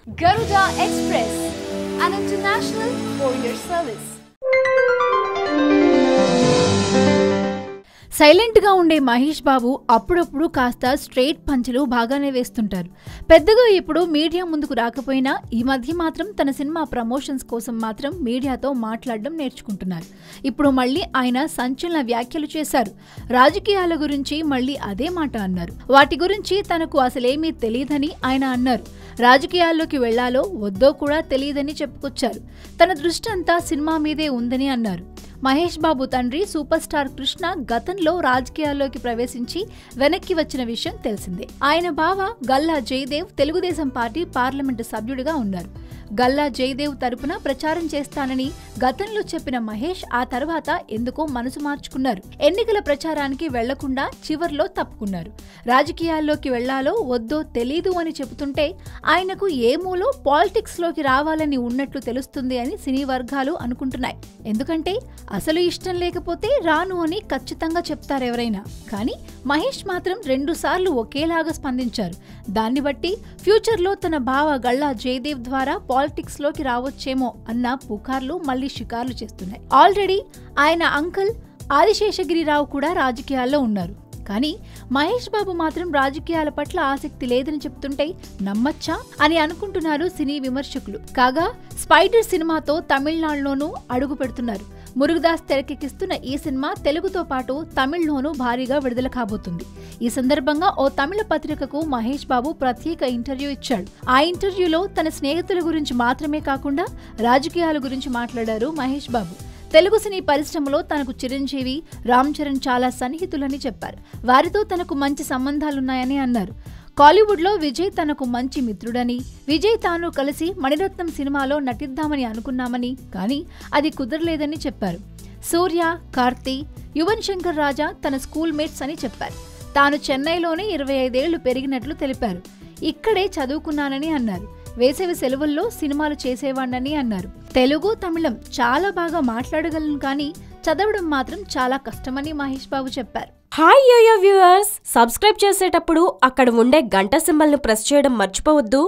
Garuda Express, an international courier service. Silent గా ఉండే మహేష్ బాబు అప్పుడప్పుడు కాస్త స్ట్రైట్ పంచులు బాగానే వేస్తుంటారు. పెద్దగా ఇప్పుడు మీడియా ముందుకు రాకపోయినా ఈ మధ్య మాత్రం తన సినిమా ప్రమోషన్స్ కోసం మాత్రం మీడియాతో మాట్లాడడం నేర్చుకుంటున్నారు. ఇప్పుడు మళ్ళీ ఆయన సంచలన వ్యాఖ్యలు చేశారు. రాజకీయాల గురించి మళ్ళీ అదే మాట అన్నారు. వాటి గురించి తనకు అసలేమీ తెలియదని ఆయన అన్నారు. రాజకీయాల్లోకి వెళ్లాలో వద్దో కూడా తెలియదని చెప్పుకొచ్చారు. తన దృష్టి అంతా సినిమా మీదే ఉందని అన్నారు. మహేష్ బాబు తండ్రి సూపర్ స్టార్ కృష్ణ గతంలో రాజకీయాల్లోకి ప్రవేశించి వెనక్కి వచ్చిన విషయం తెలిసిందే. ఆయన బావ గల్లా జయదేవ్ తెలుగుదేశం పార్టీ పార్లమెంటు సభ్యుడిగా ఉన్నారు. గల్లా జయదేవ్ తరపున ప్రచారం చేస్తానని గతంలో చెప్పిన మహేష్ ఆ తర్వాత ఎందుకో మనసు మార్చుకున్నారు. ఎన్నికల ప్రచారానికి వెళ్లకుండా చివర్లో తప్పుకున్నారు. రాజకీయాల్లోకి వెళ్లాలో వద్దో తెలీదు అని చెబుతుంటే ఆయనకు ఏమూలో పాలిటిక్స్ లోకి రావాలని ఉన్నట్లు తెలుస్తుంది అని సినీ వర్గాలు అనుకుంటున్నాయి. ఎందుకంటే అసలు ఇష్టం లేకపోతే రాను అని ఖచ్చితంగా చెప్తారెవరైనా. కానీ మహేష్ మాత్రం 2 సార్లు ఒకేలాగా స్పందించారు. దాన్ని బట్టి ఫ్యూచర్లో తన బావ గల్లా జయదేవ్ ద్వారా పాలిటిక్స్ లోకి రావచ్చేమో అన్న పుకార్లు మళ్లీ షికార్లు చేస్తున్నాయి. ఆల్రెడీ ఆయన అంకుల్ ఆదిశేషగిరిరావు కూడా రాజకీయాల్లో ఉన్నారు. కానీ మహేష్ బాబు మాత్రం రాజకీయాల పట్ల ఆసక్తి లేదని చెప్తుంటే నమ్మచ్చా అని అనుకుంటున్నారు సినీ విమర్శకులు. కాగా స్పైడర్ సినిమాతో తమిళనాడులోనూ అడుగు పెడుతున్నారు. మురుగదాస్ తెరకెక్కిస్తున్న ఈ సినిమా తెలుగుతో పాటు తమిళ్లోనూ భారీగా విడుదల కాబోతుంది. ఈ సందర్భంగా ఓ తమిళ పత్రికకు మహేష్ బాబు ప్రత్యేక ఇంటర్వ్యూ ఇచ్చాడు. ఆ ఇంటర్వ్యూలో తన స్నేహితుల గురించి మాత్రమే కాకుండా రాజకీయాల గురించి మాట్లాడారు మహేష్ బాబు. తెలుగు సినీ పరిశ్రమలో తనకు చిరంజీవి, రామ్ చరణ్ చాలా సన్నిహితులని చెప్పారు. వారితో తనకు మంచి సంబంధాలున్నాయని అన్నారు. కాలీవుడ్లో విజయ్ తనకు మంచి మిత్రుడని, విజయ్ తాను కలిసి మణిరత్నం సినిమాలో నటిద్దామని అనుకున్నామని, కానీ అది కుదరలేదని చెప్పారు. సూర్య, కార్తీ, యువన్ శంకర్ రాజా తన స్కూల్ మేట్స్ అని చెప్పారు. తాను చెన్నైలోనే 25 ఏళ్లు పెరిగినట్లు తెలిపారు. ఇక్కడే చదువుకున్నానని అన్నారు. వేసవి సెలవుల్లో సినిమాలు చేసేవాణ్ణని అన్నారు. తెలుగు, తమిళం చాలా బాగా మాట్లాడగలను, కానీ చదవడం మాత్రం చాలా కష్టమని మహేష్ బాబు చెప్పారు. హాయ్ యోయో వ్యూవర్స్, సబ్స్క్రైబ్ చేసేటప్పుడు అక్కడ ఉండే గంట సింబల్ ను ప్రెస్ చేయడం మర్చిపోవద్దు.